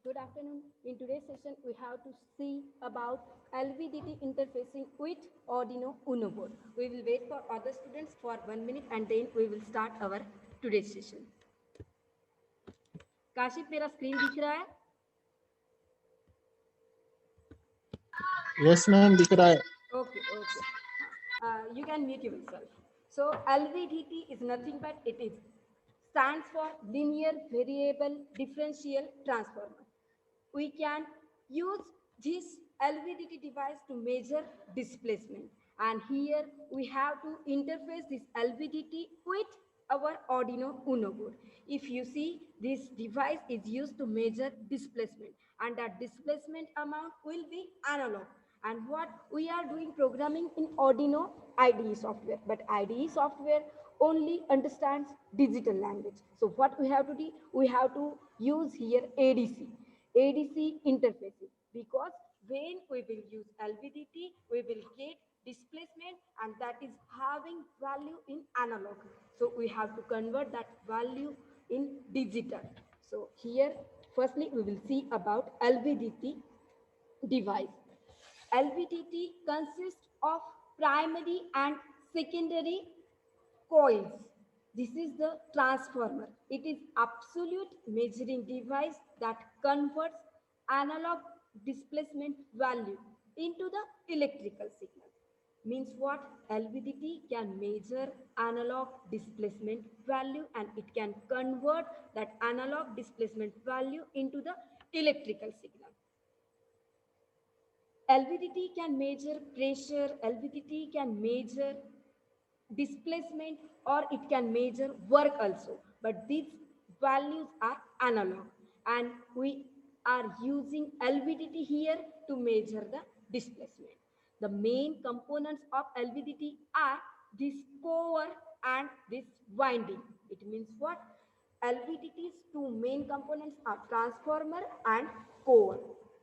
Good afternoon. In today's session, we have to see about LVDT interfacing with Arduino Uno board. We will wait for other students for 1 minute and then we will start our today's session. Kashif मेरा screen दिख रहा है? Yes ma'am दिख रहा है. Okay. You can mute yourself. So LVDT is nothing but it is stands for linear variable differential transformer. We can use this LVDT device to measure displacement, and here we have to interface this LVDT with our Arduino Uno board. If you see, this device is used to measure displacement, and that displacement amount will be analog. And what we are doing programming in Arduino IDE software, but IDE software only understands digital language. So what we have to do, we have to use here ADC interfacing, because when we will use LVDT, we will get displacement and that is having value in analog. So we have to convert that value in digital. So here, firstly, we will see about LVDT device. LVDT consists of primary and secondary coils. This is the transformer. It is absolute measuring device that converts analog displacement value into the electrical signal. Means what? LVDT can measure analog displacement value and it can convert that analog displacement value into the electrical signal. LVDT can measure pressure, LVDT can measure displacement, or it can measure work also, but these values are analog and we are using LVDT here to measure the displacement. The main components of LVDT are this core and this winding. It means what? LVDT's two main components are transformer and core.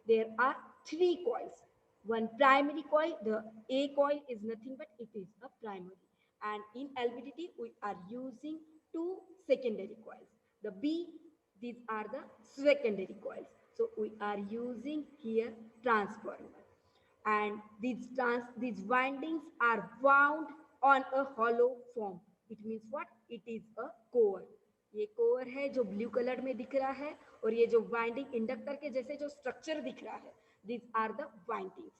There are three coils. One primary coil, the A coil is nothing but it is a primary. And in LVDT, we are using two secondary coils. The B, these are the secondary coils. So we are using here transformer. And these windings are wound on a hollow form. It means what? It is a core. ये core है जो blue colour में दिख रहा है, और ये जो वाइंडिंग इंडक्टर के जैसे जो स्ट्रक्चर दिख रहा है, this are the windings.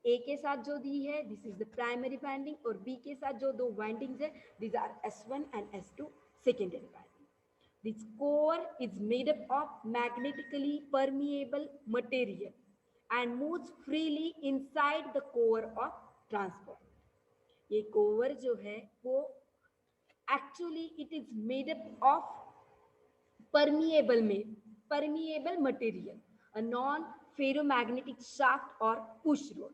A के साथ जो दी है, this is the primary winding, और बी के साथ जो दो वाइंडिंग्स है, this are S1 and S2 secondary winding. This core is made up of magnetically permeable material and moves freely inside the core of transformer. ये core जो है वो actually it is made up of permeable material, a non-ferromagnetic shaft or push rod,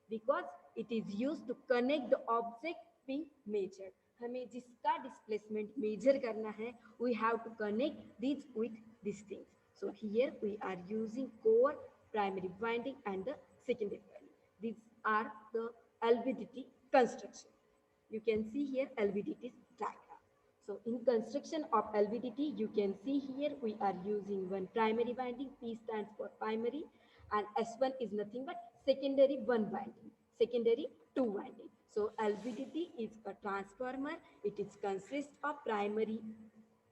because it is used to connect the object being measured. हमें जिसका displacement measure करना है, we have to connect these with these things. So here we are using core, primary winding and the secondary winding. These are the LVDT construction. You can see here LVDT diagram. So in construction of LVDT, you can see here we are using one primary winding, P stands for primary, and S1 is nothing but secondary one winding, secondary two winding. So LVDT is a transformer. It is consists of primary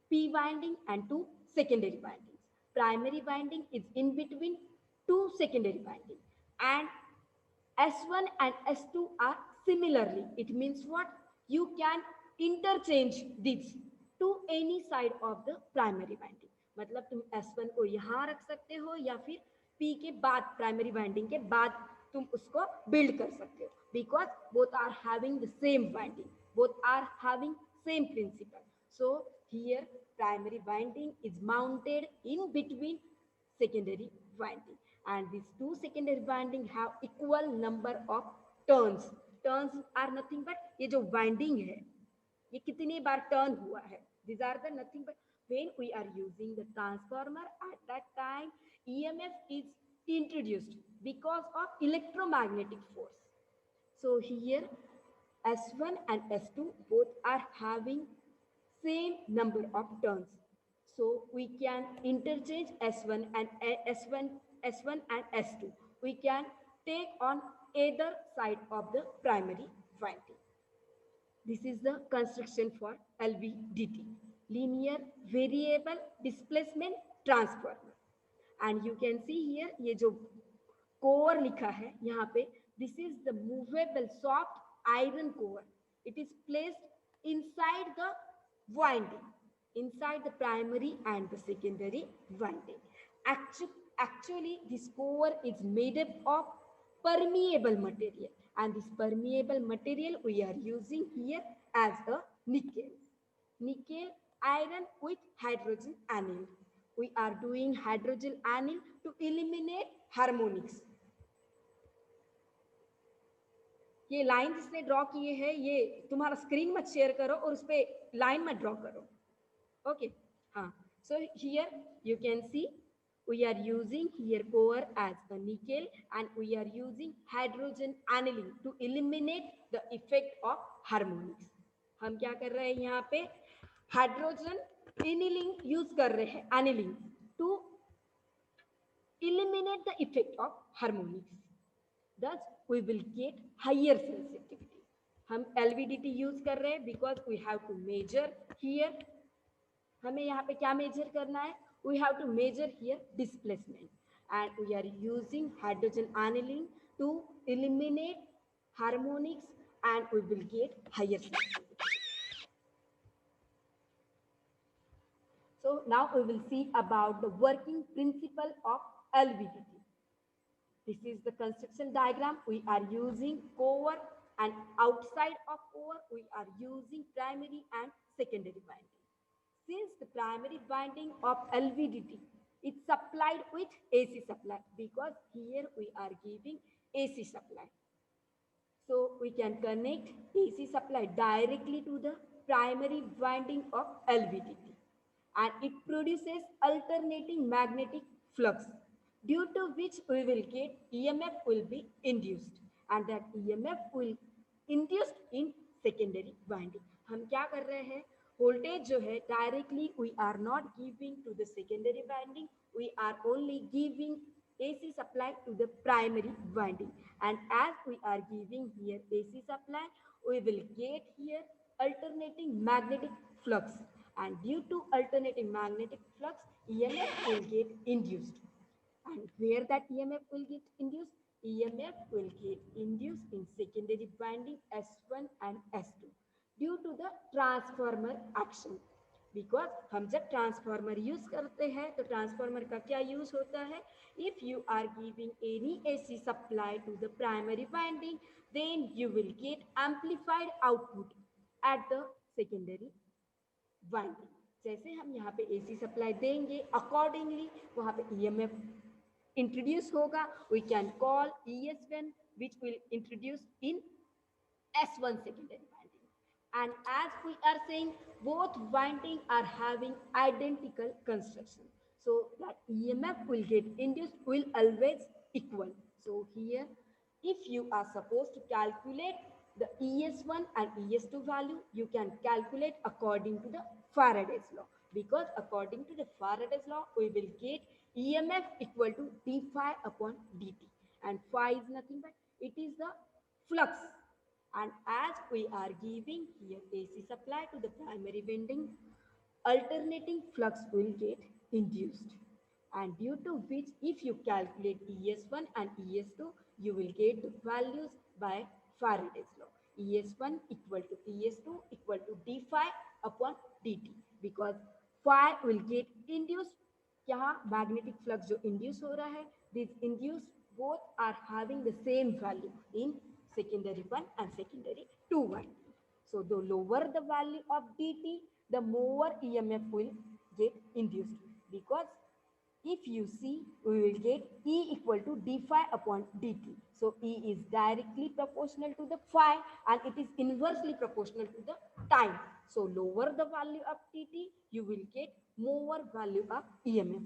P winding and two secondary windings. Primary winding is in between two secondary winding, and S1 and S2 are similarly. It means what? You can interchange these to any side of the primary winding. मतलब तुम S1 को यहाँ रख सकते हो या फिर P के बाद primary winding के बाद तुम उसको build कर सकते हो, because both are having the same winding, both are having same principle. So here primary winding is mounted in between secondary winding, and these two secondary winding have equal number of turns. Turns are nothing but ये जो winding है ये कितनी बार turn हुआ है. These are the nothing but when we are using the transformer, at that time EMF is introduced because of electromagnetic force. So here S1 and S2 both are having same number of turns. So we can interchange S1 and S1 and S2. We can take on either side of the primary winding. This is the construction for LVDT, linear variable displacement transformer. And you can see here ये जो core लिखा है यहाँ पे, this is the movable soft iron core. It is placed inside the winding, inside the primary and the secondary winding. Actually, this core is made up of permeable material, and this permeable material we are using here as a nickel iron with hydrogen anion. We are doing hydrogen anion to eliminate harmonics. ये line जिसने draw किए हैं ये तुम्हारा screen मत share करो और उस पे लाइन मत ड्रॉ करो. ओके, हाँ. So here you can see we are using here core as a nickel, and we are using hydrogen annealing to eliminate the effect of harmonics. हम क्या कर रहे हैं यहाँ पे हाइड्रोजन annealing यूज कर रहे हैं, annealing to eliminate the effect of harmonics. Thus we will get higher sensitivity. हम LVDT यूज कर रहे हैं because we have to measure here. हमें यहाँ पे क्या मेजर करना है? We have to measure here displacement, and we are using hydrogen annealing to eliminate harmonics, and we will get higher sensitivity. So now we will see about the working principle of LVDT. This is the construction diagram. We are using core, and outside of core we are using primary and secondary winding. Since the primary winding of LVDT is supplied with AC supply, because here we are giving AC supply. So we can connect AC supply directly to the primary winding of LVDT, and it produces alternating magnetic flux, due to which we will get EMF will be induced, and that EMF will induced in secondary winding. हम क्या कर रहे हैं? Voltage जो है directly we are not giving to the secondary winding, we are only giving AC supply to the primary winding, and as we are giving here AC supply, we will get here alternating magnetic flux, and due to alternating magnetic flux, EMF will get induced. And where that EMF will get induced? EMF will get induced in secondary winding S1 and S2 due to the transformer action. Because हम जब transformer use करते हैं तो transformer का क्या use होता है? If you are giving any AC supply to the primary winding, then you will get amplified output at the secondary winding. जैसे हम यहाँ पे AC सप्लाई देंगे, अकॉर्डिंगली वहाँ पे EMF इंट्रोड्यूस होगा. We can call ES1, which will introduce in S1 secondary winding. And as we are saying, both winding are having identical construction, so that EMF will get induced will always equal. So here, if you are supposed to calculate the ES1 and ES2 value, you can calculate according to the Faraday's law, because according to the Faraday's law, we will get EMF equal to d phi upon dt, and phi is nothing but it is the flux. And as we are giving here AC supply to the primary winding, alternating flux will get induced, and due to which if you calculate ES1 and ES2, you will get the values by Faraday's law. ES1 equal to ES2 equal to d phi upon dt, because phi will get induced. यहाँ magnetic flux जो induce हो रहा है, these induced both are having the same value in secondary 1 and secondary 2 winding. So the lower the value of dt, the more EMF will get induced, because if you see, we will get E equal to d phi upon dt. So E is directly proportional to the phi, and it is inversely proportional to the time. So lower the value of dt, you will get more value of EMF.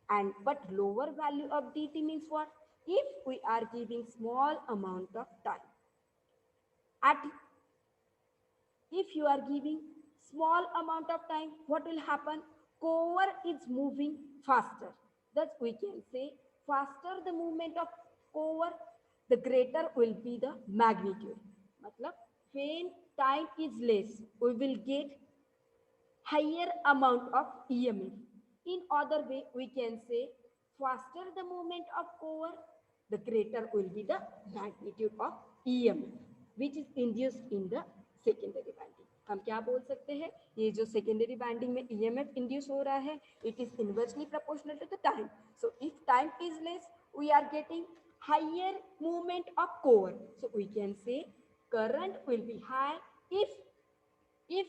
And but lower value of dt means what? If we are giving small amount of time, if you are giving small amount of time, what will happen? Core is moving faster. Thus, we can say faster the movement of core, the greater will be the magnitude. Matlab, when time is less, we will get higher amount of EMF. In other way, we can say faster the movement of core, the greater will be the magnitude of EMF, which is induced in the secondary winding. हम क्या बोल सकते हैं, ये जो secondary winding में EMF induce हो रहा है, it is inversely proportional to the time. So if time is less, we are getting higher movement of core. So we can say current will be high if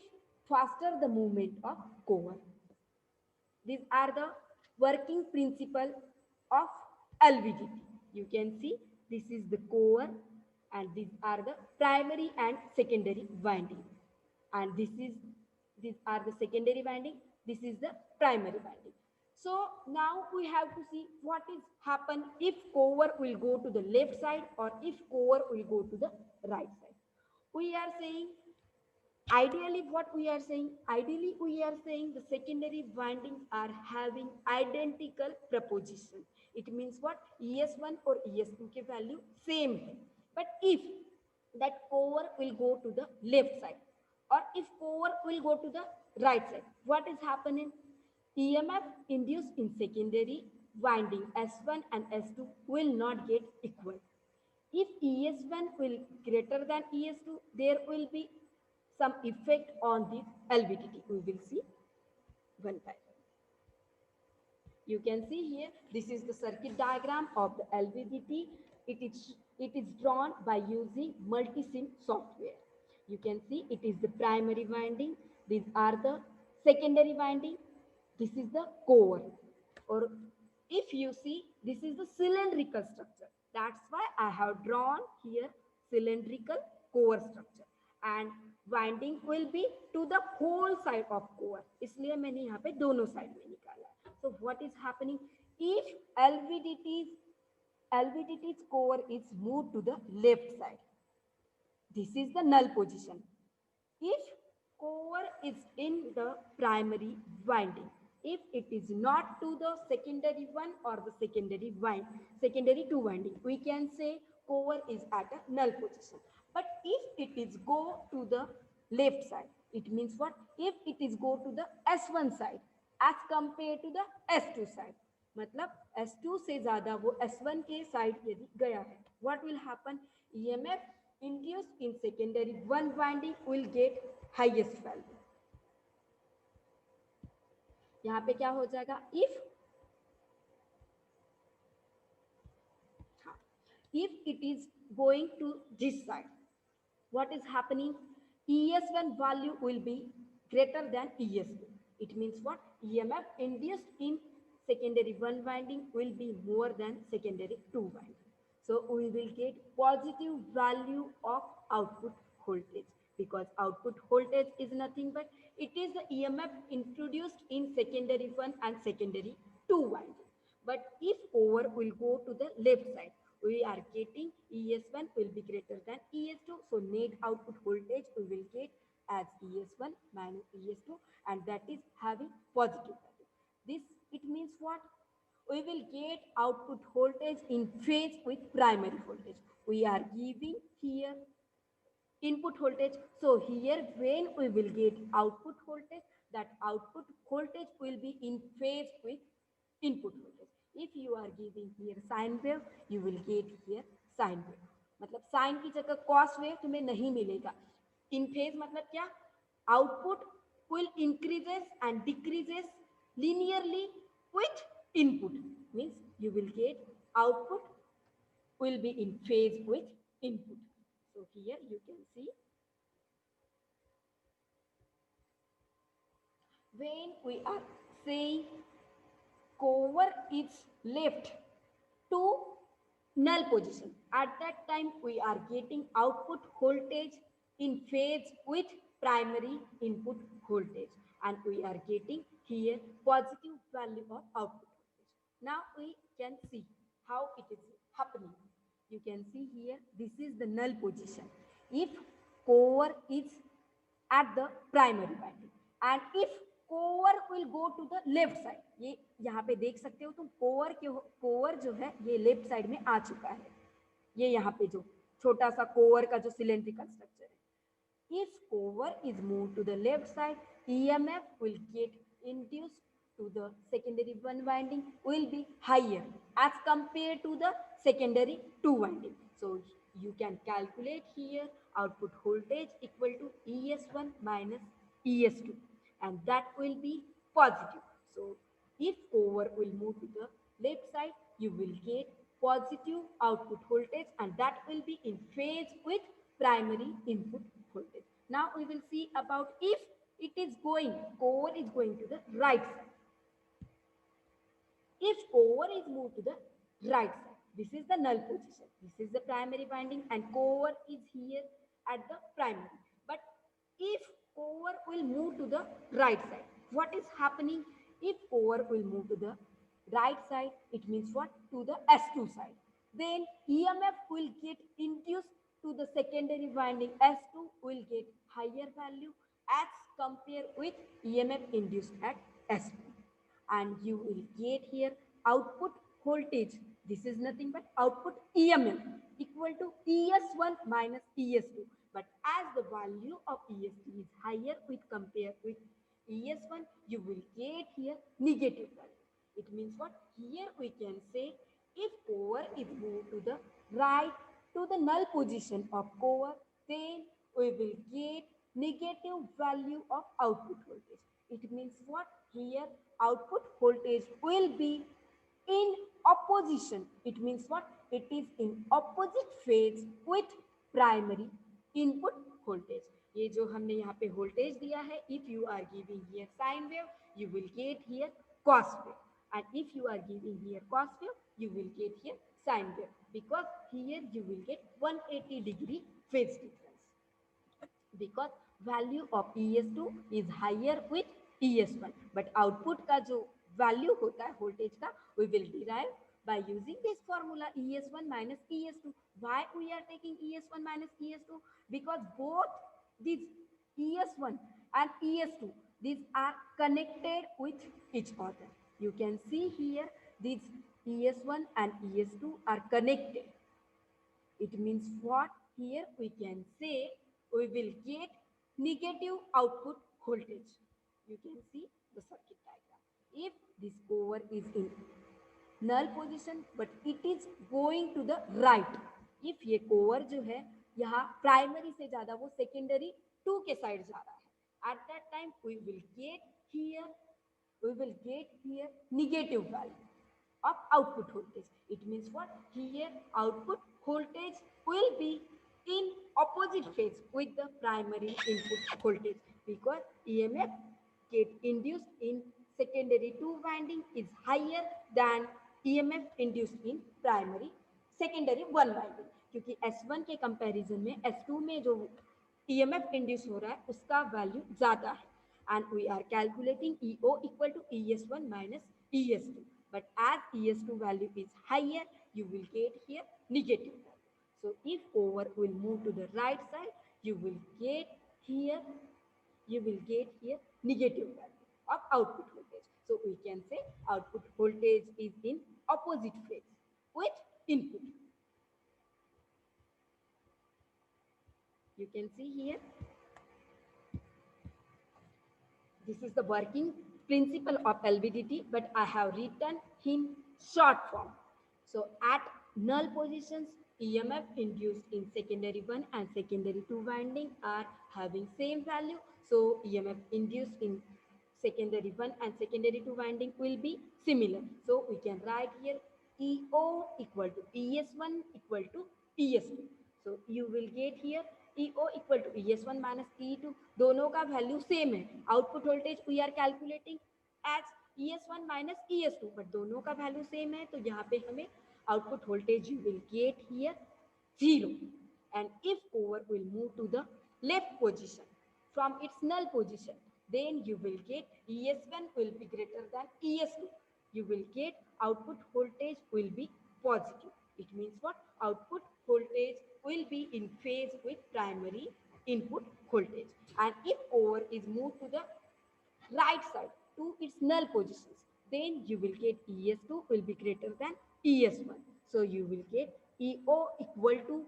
faster the movement of core. These are the working principle of LVDT. You can see this is the core and these are the primary and secondary winding. And these are the secondary winding. This is the primary winding. So now we have to see what is happen if core will go to the left side or if core will go to the right side. We are saying ideally we are saying the secondary windings are having identical proposition. It means what, es1 or es2 के value same है. But if that core will go to the left side or if core will go to the right side, what is happening? EMF induced in secondary winding S1 and S2 will not get equal. If ES1 will greater than ES2, there will be some effect on this LVDT. We will see one by one. You can see here, this is the circuit diagram of the LVDT. It is drawn by using multi-sim software. You can see it is the primary winding. These are the secondary winding. This is the core. Or if you see, this is the cylindrical structure. That's why I have drawn here cylindrical core structure. And winding will be to the whole side of core, इसलिए मैंने यहाँ पे दोनों side में निकाला. So what is happening if LVDT's core is moved to the left side, this is the null position. If core is in the primary winding, if it is not to the secondary one or the secondary two winding, we can say core is at a null position. But if it is go to the left side, it means what? If it is go to the S1 side as compared to the S2 side, मतलब S2 से ज़्यादा वो S1 के side यदि गया है, what will happen? EMF induced in secondary one winding will get highest value. यहाँ पे क्या हो जाएगा? If it is going to this side, what is happening? ES1 value will be greater than ES2. It means what? EMF induced in secondary one winding will be more than secondary two winding. So we will get positive value of output voltage, because output voltage is nothing but it is the EMF introduced in secondary one and secondary two winding. But if over will go to the left side, we are getting ES1 will be greater than ES2. So net output voltage we will get as ES1 minus ES2, and that is having positive value. This, it means what? We will get output voltage in phase with primary voltage. We are giving here input voltage. So here when we will get output voltage, that output voltage will be in phase with input voltage. If you are giving here sine wave, you will get here sine wave. मतलब sign की जगह cos wave तुम्हें नहीं मिलेगा. इन phase मतलब क्या? Output will increases and decreases linearly with input. Means you will get output will be in phase with input. So here you can see when we are saying core is left to null position, at that time we are getting output voltage in phase with primary input voltage, and we are getting here positive value of output voltage. Now we can see how it is happening. You can see here, this is the null position if core is at the primary winding, and if core will go to the left side. ये यहाँ पे देख सकते हो तुम, cover जो है ये लेफ्ट साइड में आ चुका है। ये यहाँ पे जो छोटा सा कोवर का जो सिलेंड्रिकल स्ट्रक्चर है, if cover is moved to the left side, EMF will get induced to the secondary 1 winding will be higher as compared to the secondary 2 winding. So you can calculate here output voltage equal to ES1 minus ES2, and that will be positive. So if cover will move to the left side, you will get positive output voltage, and that will be in phase with primary input voltage. Now we will see about if it is going, cover is going to the right side. If cover is moved to the right side, this is the null position. This is the primary winding and cover is here at the primary. But if cover will move to the right side, what is happening? If cover will move to the right side, it means what? To the S2 side. Then EMF will get induced to the secondary winding. S2 will get higher value as compared with EMF induced at S1, and you will get here output voltage. This is nothing but output EMF equal to ES1 minus ES2. But as the value of ES2 is higher with compared with ES1, you will get here negative value. It means what? Here we can say if cover is moved to the right to the null position of cover, then we will get negative value of output voltage. It means what? Here output voltage will be in opposition. It means what? It is in opposite phase with primary input voltage. ये जो हमने यहाँ पे voltage दिया है, if you are giving here sine wave, you will get here cos wave, and if you are giving here cos wave, you will get here sine wave, because here you will get 180-degree phase difference, because value of ES2 is higher with ES1, but output का जो value होता है voltage का, we will derive by using this formula ES1 minus ES2. Why we are taking ES1 minus ES2? Because both these ES1 and ES2, these are connected with each other. You can see here these ES1 and ES2 are connected. It means what? Here we can say we will get negative output voltage. You can see the circuit diagram. If this cover is in null position but it is going to the right, if ये cover जो है यहाँ primary से ज़्यादा वो secondary 2 के side जा रहा है, at that time we will get here negative value of output voltage. It means what? Here output voltage will be in opposite phase with the primary input voltage, because EMF get induced in secondary 2 winding is higher than EMF induced in primary secondary 1 winding, क्योंकि S1 के comparison में S2 में जो EMF induce हो रहा है उसका value ज़्यादा है, and we are calculating EO equal to ES1 minus ES2. But as ES2 value is higher, you will get here negative value. So if cover will move to the right side, you will get here negative value of output voltage. So we can say output voltage is in opposite phase with input. You can see here, this is the working principle of LVDT, but I have written in short form. So at null positions, EMF induced in secondary 1 and secondary 2 winding are having same value. So EMF induced in secondary 1 and secondary 2 winding will be similar. So we can write here EO equal to ES1 equal to ES2. So you will get here EO equal to ES1 minus E2. दोनों का value same है. Output voltage we are calculating as ES1 minus ES2, but दोनों का value same है, तो यहाँ पे हमें output voltage you will get here 0. And if cover will move to the left position from its null position, then you will get ES1 will be greater than ES2. You will get output voltage will be positive. It means what? Output voltage will be in phase with primary input voltage. And if cover is moved to the right side to its null positions, then you will get ES2 will be greater than ES1. So you will get EO equal to,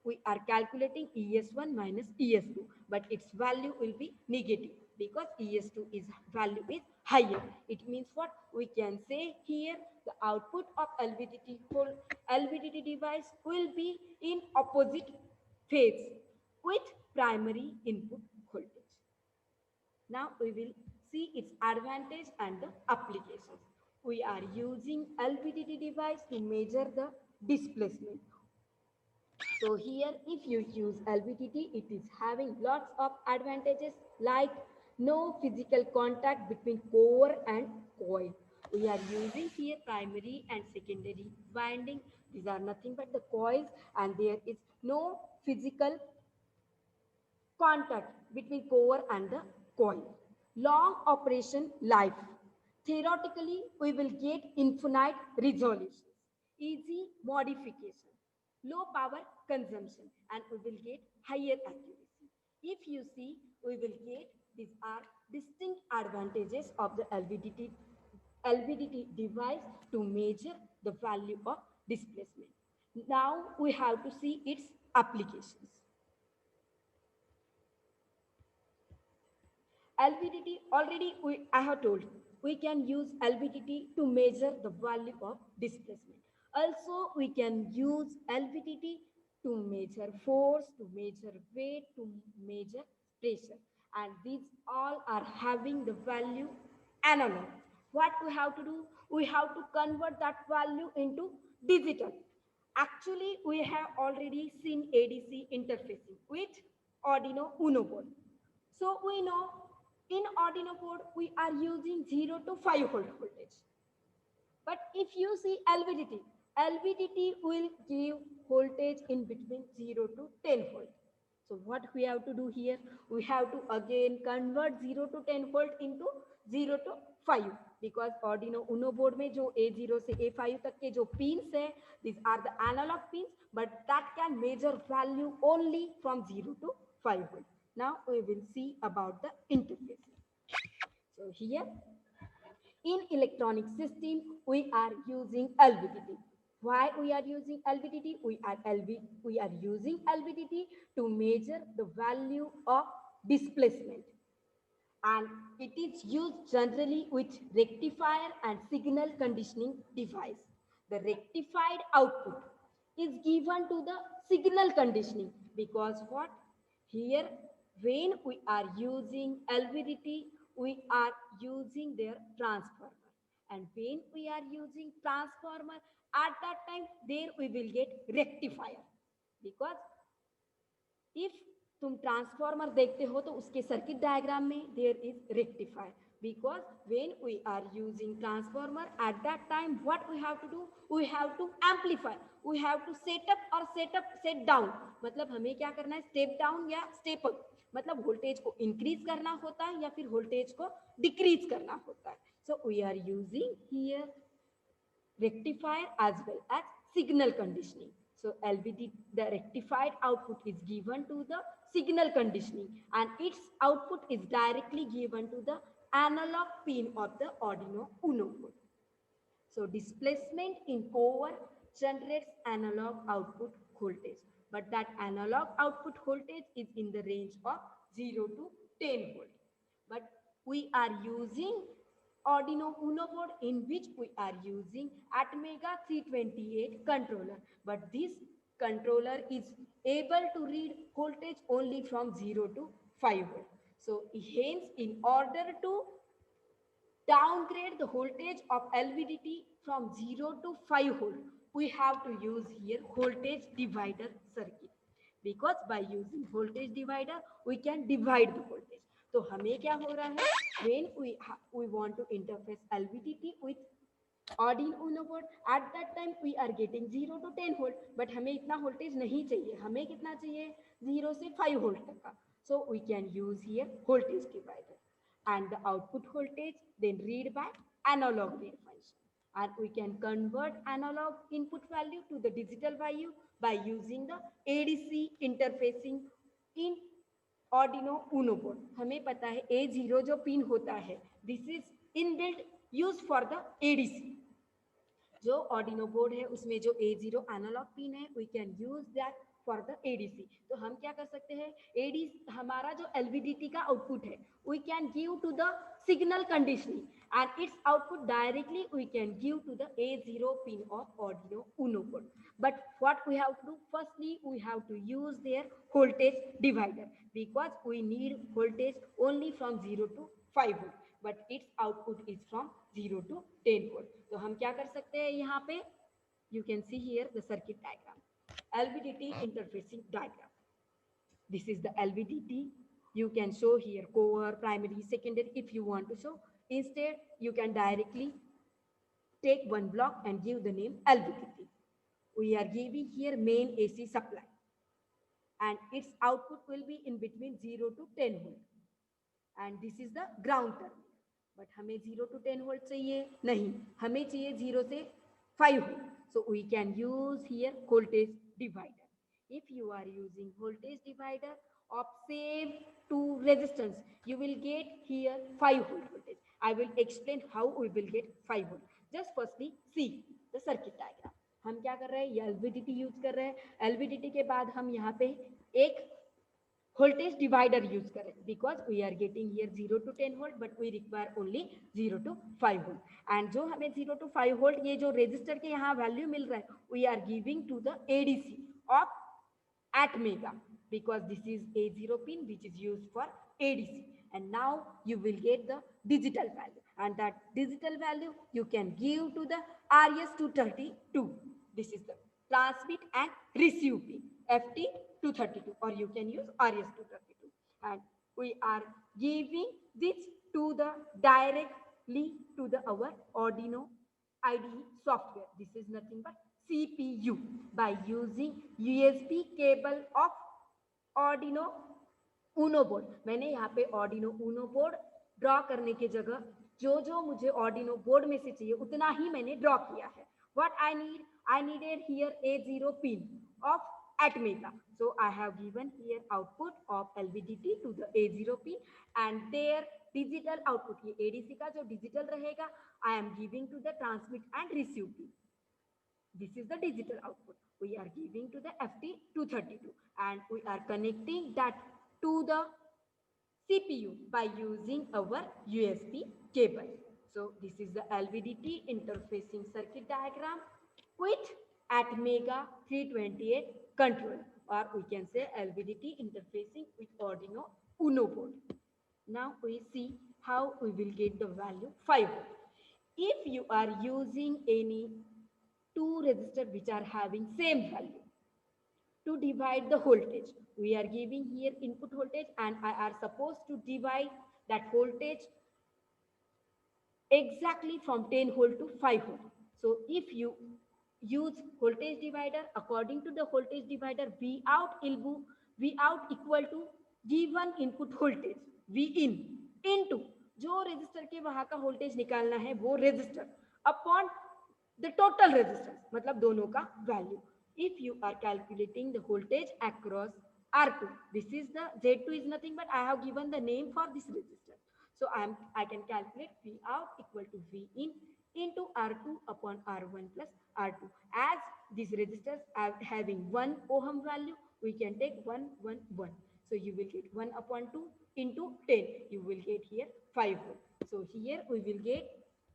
we are calculating ES1 minus ES2, but its value will be negative because ES2 is value is higher. It means what? We can say here the output of LVDT device will be in opposite phase with primary input voltage. Now we will see its advantage and the applications. We are using LVDT device to measure the displacement. So here if you use LVDT, it is having lots of advantages like no physical contact between core and coil. We are using here primary and secondary winding. These are nothing but the coils, and there is no physical contact between core and the coil. Long operation life. Theoretically, we will get infinite resolutions, easy modification, low power consumption, and we will get higher accuracy. If you see, we will get, these are distinct advantages of the LVDT device to measure the value of displacement. Now we have to see its applications. LVDT already I have told we can use LVDT to measure the value of displacement. Also, we can use LVDT to measure force, to measure weight, to measure pressure. And these all are having the value analog. What we have to do? We have to convert that value into digital. Actually, we have already seen ADC interfacing with Arduino Uno board. So we know in Arduino board we are using 0 to 5 volt voltage. But if you see LVDT, LVDT will give voltage in between 0 to 10 volt. So what we have to do here? We have to again convert 0 to 10 volt into 0 to 5, because Arduino Uno board में जो A0 से A5 तक के जो pins है, these are the analog pins, but that can measure value only from 0 to 5 volt. Now we will see about the interface. So here in electronic system, we are using LVDT. Why we are using LVDT? We are using LVDT to measure the value of displacement, and it is used generally with rectifier and signal conditioning device. The rectified output is given to the signal conditioning, because what? Here when we are using LVDT, we are using their transformer, and when we are using transformer, at that time there we will get rectifier, because if तुम transformer देखते हो तो उसके circuit diagram में there is rectifier, because when we are using transformer at that time what we have to do, we have to amplify, we have to set down, मतलब हमें क्या करना है, स्टेप डाउन या स्टेप अप, मतलब voltage को increase करना होता है या फिर वोल्टेज को डिक्रीज करना होता है. So we are using here rectifier as well as signal conditioning. So LVD, the rectified output is given to the signal conditioning, and its output is directly given to the analog pin of the Arduino Uno board. So displacement in core generates analog output voltage, but that analog output voltage is in the range of 0 to 10 volt. But we are using Arduino Uno board in which we are using Atmega 328 controller, but this controller is able to read voltage only from 0 to 5 volt. So hence, in order to downgrade the voltage of LVDT from 0 to 5 volt, we have to use here voltage divider circuit, because by using voltage divider we can divide the voltage. तो हमें क्या हो रहा है, when we want to interface LVDT with Arduino Uno board, at that time we are getting 0 to 10 volt, but हमें इतना voltage नहीं चाहिए, हमें कितना चाहिए, 0 से 5 volt तक का. So we can use here voltage divider, and the output voltage then read by analog read function, and we can convert analog input value to the digital value by using the ADC interfacing in Arduino Uno board, हमें पता है A0 जो pin होता है, this is inbuilt use for the ADC. जो Arduino board है उसमें जो A0 एनालॉग पिन है, we can use that for the ADC. तो हम क्या कर सकते हैं, एडी हमारा जो एलवीडीटी का आउटपुट है, we can give to the signal conditioning and its output directly we can give to the A0 pin of Arduino Uno board. But what we have to do, firstly we have to use their voltage divider, because we need voltage only from 0 to 5 volt, but its output is from 0 to 10 volt. तो हम क्या कर सकते हैं यहाँ पे, you can see here the circuit diagram, LVDT interfacing diagram. This is the LVDT. You can show here core, primary, secondary if you want to show. Instead, you can directly take one block and give the name LVDT. We are giving here main AC supply, and its output will be in between 0 to 10 volt. And this is the ground terminal. But हमें 0 to 10 volt चाहिए नहीं, हमें चाहिए 0 से 5 volt. So we can use here voltage divider. If you are using voltage divider of same two resistance, you will get here 5 volt voltage. I will explain how we will get 5 volt. Just firstly see the circuit diagram. हम क्या कर रहे हैं, ये LVDT use कर रहे हैं। LVDT के बाद हम यहाँ पे एक voltage divider use करें, because we are getting here 0 to 10 volt, but we require only 0 to 5 volt. And जो हमें 0 to 5 volt ये जो resistor के यहाँ value मिल रहा है, we are giving to the ADC of Atmega, because this is A0 pin which is used for ADC. And now you will get the digital value, and that digital value you can give to the RS232. This is the transmit and receive pin, FT232, or you can use RS232. And we are giving this to the directly to the our Arduino IDE software. This is nothing but CPU, by using USB cable of Arduino Uno board. मैंने यहाँ पे Arduino Uno board draw करने की जगह जो जो मुझे Arduino board में से चाहिए उतना ही मैंने ड्रॉ किया है. What I need, I needed here A0 pin of Atmega. So I have given here output of LVDT to the A0 pin, and their digital output, ये ADC का जो digital रहेगा, I am giving to the transmit and receive pin. This is the digital output. We are giving to the FT232, and we are connecting that to the CPU by using our USB cable. So this is the LVDT interfacing circuit diagram with Atmega 328 control, or we can say LVDT interfacing with Arduino Uno board. Now we see how we will get the value 5 volt. If you are using any two resistors which are having same value, to divide the voltage, we are giving here input voltage, and I are supposed to divide that voltage exactly from 10 volt to 5 volt. So if you use voltage divider, according to the voltage divider, V out equal to given input voltage V in into जो resistor के वहां का voltage निकालना है वो resistor upon the total resistance, मतलब दोनों का value. If you are calculating the voltage across R2, this is the Z2 is nothing but I have given the name for this resistor. So I can calculate V out equal to V in into R2 upon R1 plus R2. As these resistors are having 1 ohm value, we can take 1, 1, 1. So you will get 1 upon 2 into 10. You will get here 5 volt. So here we will get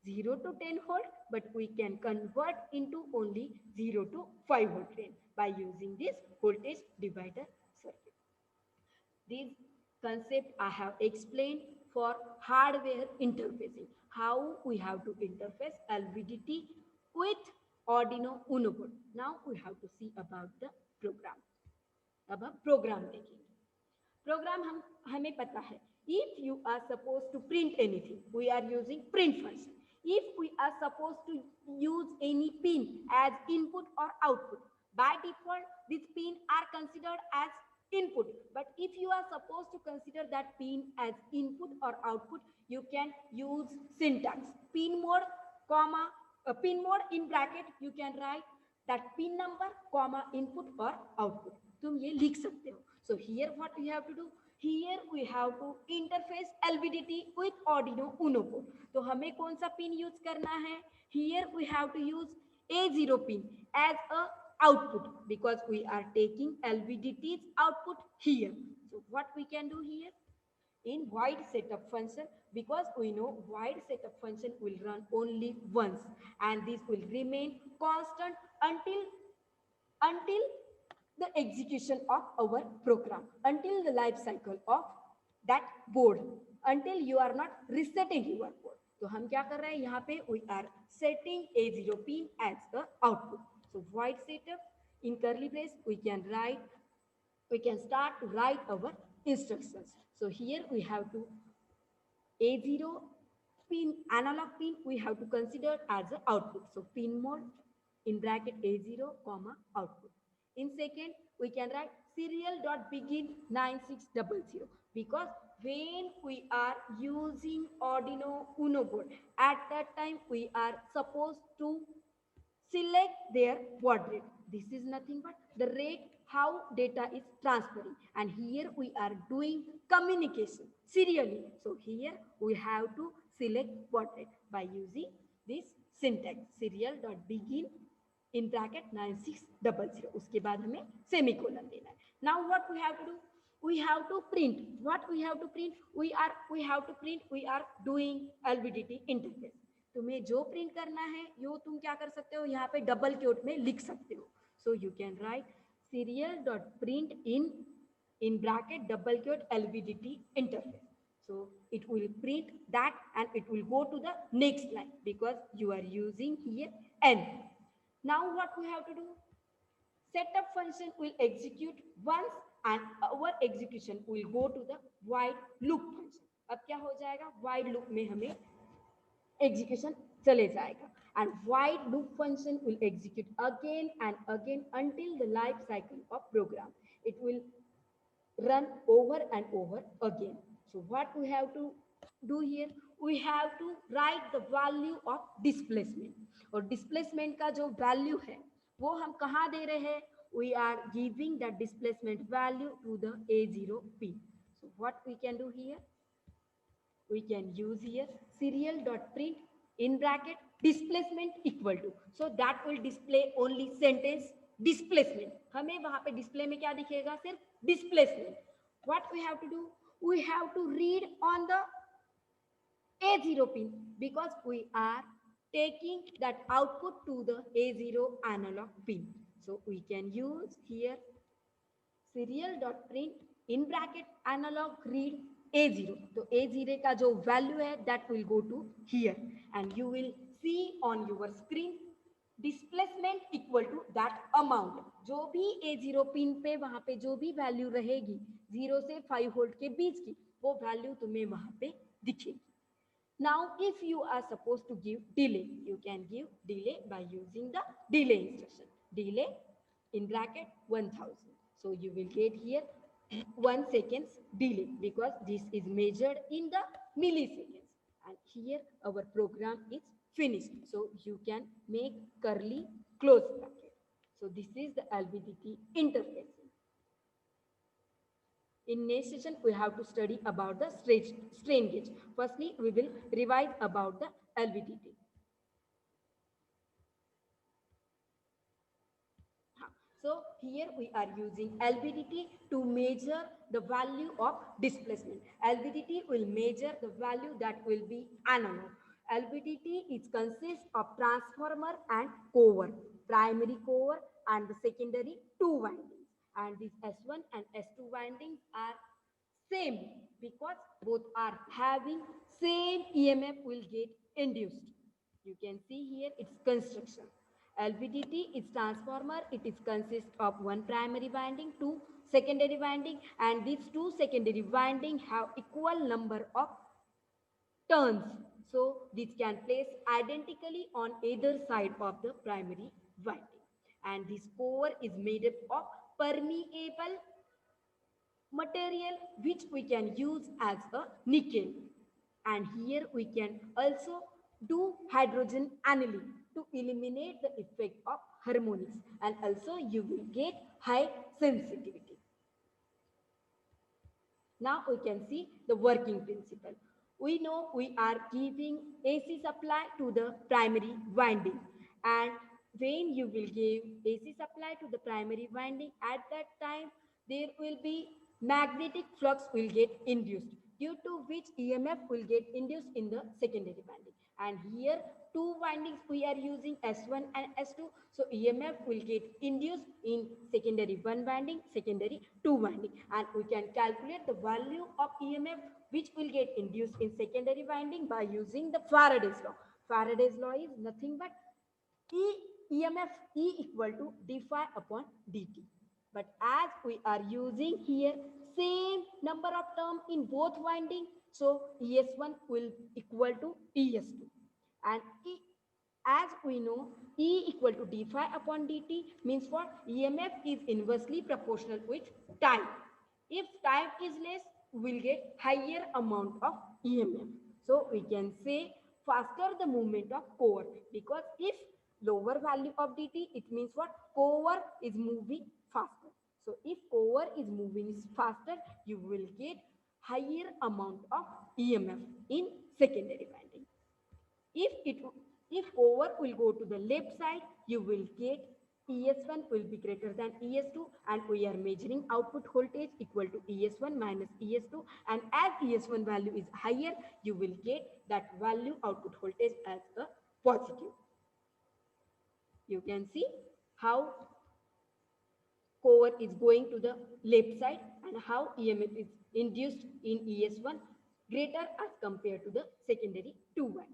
0 to 10 volt, but we can convert into only 0 to 5 volt range by using this voltage divider circuit. This concept I have explained for hardware interfacing, how we have to interface LVDT with Arduino Uno board. Now we have to see about the program. अब हम programme देखेंगे. Programme हमें पता है, if you are supposed to print anything, we are using print function. If we are supposed to use any pin as input or output, by default these pin are considered as input, but if you are supposed to consider that pin as input or output, you can use syntax pin mode comma pin mode in bracket, you can write that pin number comma input or output. तुम ये लिख सकते हो. So here what you have to do, Here we have to interface LVDT with Arduino Uno board. तो हमें कौन सा pin use करना है? Here we have to use A0 pin as a output because we are taking LVDT's output here. So what we can do here? In void setup function, because we know void setup function will run only once and this will remain constant until the execution of our program, until the life cycle of that board, until you are not resetting your board. तो हम क्या कर रहे हैं यहाँ पे? We are setting A0 pin as the output. So void setup in curly brace we can start to write our instructions. So here we have to A0 pin, analog pin, we have to consider as the output. So pin mode in bracket A0 comma output. In second, we can write serial dot begin 9600 because when we are using Arduino Uno board, at that time we are supposed to select their baud rate. This is nothing but the rate how data is transferring, and here we are doing communication serially. So here we have to select baud rate by using this syntax serial dot begin in bracket 9600. उसके बाद हमें semicolon देना है. Now what we have to do? We have to print. What we have to print? We are doing LVDT interface. तुम्हें जो print करना है यो तुम क्या कर सकते हो, यहाँ पे डबल क्योट में लिख सकते हो. So you can write serial dot print in bracket double quote LVDT interface. So it will print that and it will go to the next line because you are using here n. Now what we have to do? Setup function will execute once and our execution will go to the while loop function. अब क्या हो जाएगा? while loop में हमें execution चले जाएगा and while loop function will execute again and again until the life cycle of program. It will run over and over again. So what we have to do here? We have to write the value of displacement. और displacement का जो value है वो हम कहाँ दे रहे हैं? We are giving the displacement value to the A0 pin. So what we can do here? We can use here serial dot print in bracket displacement equal to, so that will display only sentence displacement. हमें वहां पे display में क्या दिखेगा? सिर्फ displacement. What we have to do? We have to read on the A0 pin because we are taking that output to the A0 analog pin. So we can use here serial dot print in bracket analog read A0. तो A0 का जो value है that will go to here and you will see on your screen displacement equal to that amount. जो भी A0 pin पे वहां पे जो भी वैल्यू रहेगी 0 से 5 वोल्ट के बीच की वो वैल्यू तुम्हें वहां पे दिखेगी. Now if you are supposed to give delay, you can give delay by using the delay instruction. Delay in bracket 1000. So you will get here 1 seconds delay because this is measured in the milliseconds and here our program is finished. So you can make curly close bracket. So this is the LVDT interface. In next session we have to study about the strain gauge. Firstly we will revise about the LVDT. So here we are using LVDT to measure the value of displacement. LVDT will measure the value that will be analog. LVDT is consists of transformer and cover, primary cover and the secondary two windings. And these S1 and S2 windings are same because both are having same EMF will get induced. You can see here its construction. LVDT is transformer. It is consist of one primary winding, two secondary winding, and these two secondary winding have equal number of turns. So this can place identically on either side of the primary winding. And this core is made up of permeable material which we can use as a nickel. And here we can also do hydrogen annealing to eliminate the effect of harmonics, and also you will get high sensitivity. Now we can see the working principle. We know we are giving AC supply to the primary winding, and when you will give AC supply to the primary winding, at that time there will be magnetic flux will get induced, due to which EMF will get induced in the secondary winding. And here two windings we are using S1 and S2, so EMF will get induced in secondary one winding, secondary two winding, and we can calculate the value of EMF which will get induced in secondary winding by using the Faraday's law. Faraday's law is nothing but EMF E equal to d phi upon dt. But as we are using here same number of term in both winding, so ES1 will equal to ES2. And as we know, E equal to d phi upon dt means what? EMF is inversely proportional with time. If time is less, we'll get higher amount of EMF. So we can say faster the movement of core, because if lower value of dt, it means what? Core is moving faster. So if core is moving faster, you will get higher amount of EMF in secondary winding. If it if over will go to the left side, you will get ES1 will be greater than ES2, and we are measuring output voltage equal to ES1 minus ES2, and as ES1 value is higher, you will get that value output voltage as a positive. You can see how core is going to the left side and how EMF is induced in ES1 greater as compared to the secondary 2 winding.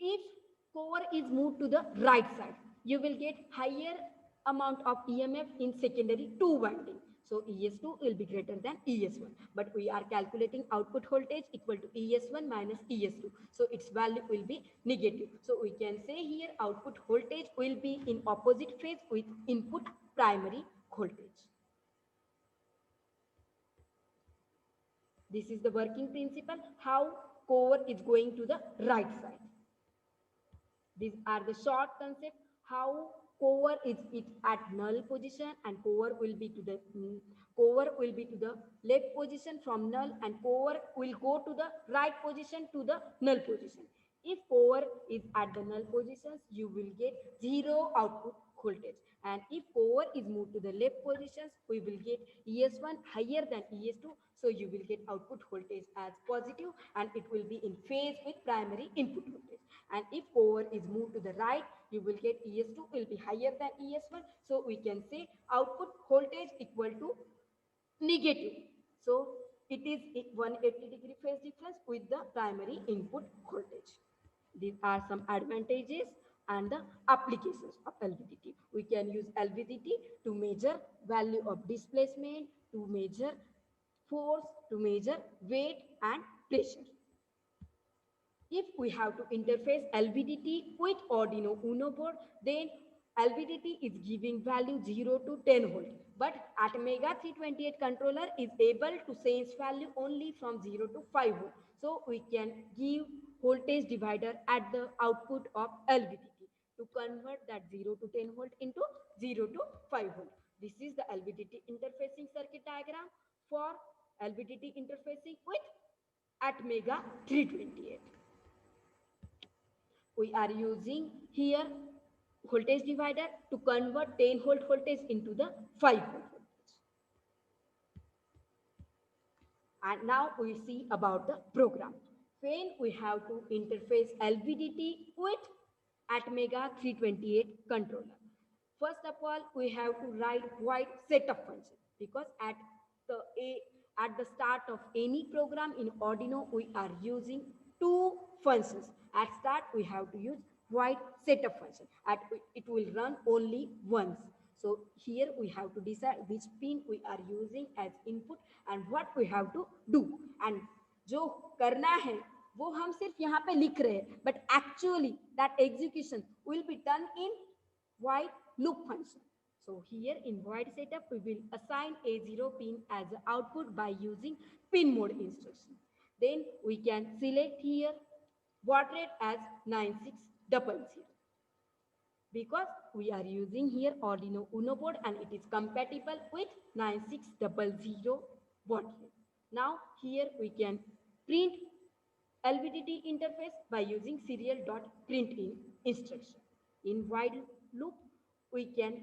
If core is moved to the right side, you will get higher amount of EMF in secondary 2 winding. So ES2 will be greater than ES1. But we are calculating output voltage equal to ES1 minus ES2. So its value will be negative. So we can say here output voltage will be in opposite phase with input primary voltage. This is the working principle, how core is going to the right side. These are the short concept, how core is it at null position, and core will be to the core will be to the left position from null, and core will go to the right position to the null position. If core is at the null positions, you will get zero output voltage. And if core is moved to the left positions, we will get ES1 higher than ES2. So you will get output voltage as positive, and it will be in phase with primary input voltage. And if core is moved to the right, you will get ES2 will be higher than ES1. So we can say output voltage equal to negative. So it is 180-degree phase difference with the primary input voltage. These are some advantages and the applications of LVDT. We can use LVDT to measure value of displacement, to measure force, to measure weight and pressure. If we have to interface LVDT with Arduino Uno board, then LVDT is giving value 0 to 10 volt. But Atmega 328 controller is able to sense value only from 0 to 5 volt. So we can give voltage divider at the output of LVDT to convert that 0 to 10 volt into 0 to 5 volt. This is the LVDT interfacing circuit diagram for LVDT interfacing with Atmega 328. We are using here voltage divider to convert 10 volt voltage into the 5 volt voltage. And now we see about the program. When we have to interface LVDT with Atmega 328 controller. First of all, we have to write wide setup function, because at the start of any program in Arduino, we are using two functions. At start, we have to use wide setup function. It will run only once. So here we have to decide which pin we are using as input and what we have to do. And जो करना है वो हम सिर्फ यहाँ पे लिख रहे हैं, but actually that execution will be done in while loop function. So here in void setup, we will assign A0 pin as the output by using pin mode instruction. Then we can select here baud rate as 9600, because we are using here Arduino Uno board and it is compatible with 9600 board. Now here we can print LVDT interface by using serial.printin instruction. In while loop, we can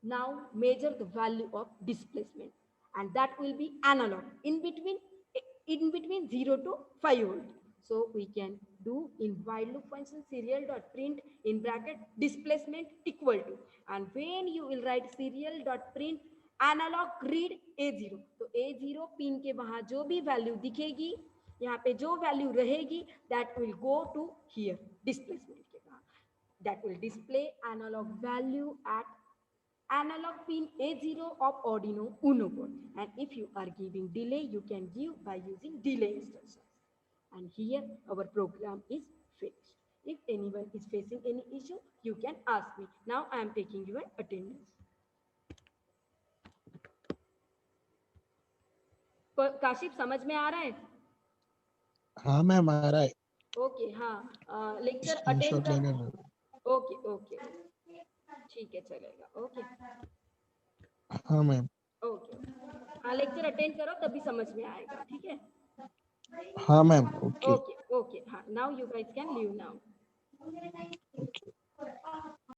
now measure the value of displacement, and that will be analog in between 0 to 5 volt. So we can do in while loop function serial.print in bracket displacement equal to, and when you will write serial.print analog read A0, तो A0 pin के वहां जो भी value दिखेगी, यहाँ पे जो value रहेगी, that will go to here displacement के वहां, that will display analog value at analog pin A0 of Arduino Uno board. And if you are giving delay, you can give by using delay instructions. And here our program is finished. If anyone is facing any issue, you can ask me. Now I am taking your attendance. Kashif समझ में आ रहा है? हाँ ma'am आ रहा है. Okay, हाँ, lecture attend screenshot कर. लेने में. ओके ओके, ठीक है, चलेगा. ओके हाँ मैम. ओके, हाँ, लेक्चर अटेंड करो तभी समझ में आएगा. ठीक है. हाँ मैम. ओके. ओके ओके, हाँ, now you guys can leave now. Okay.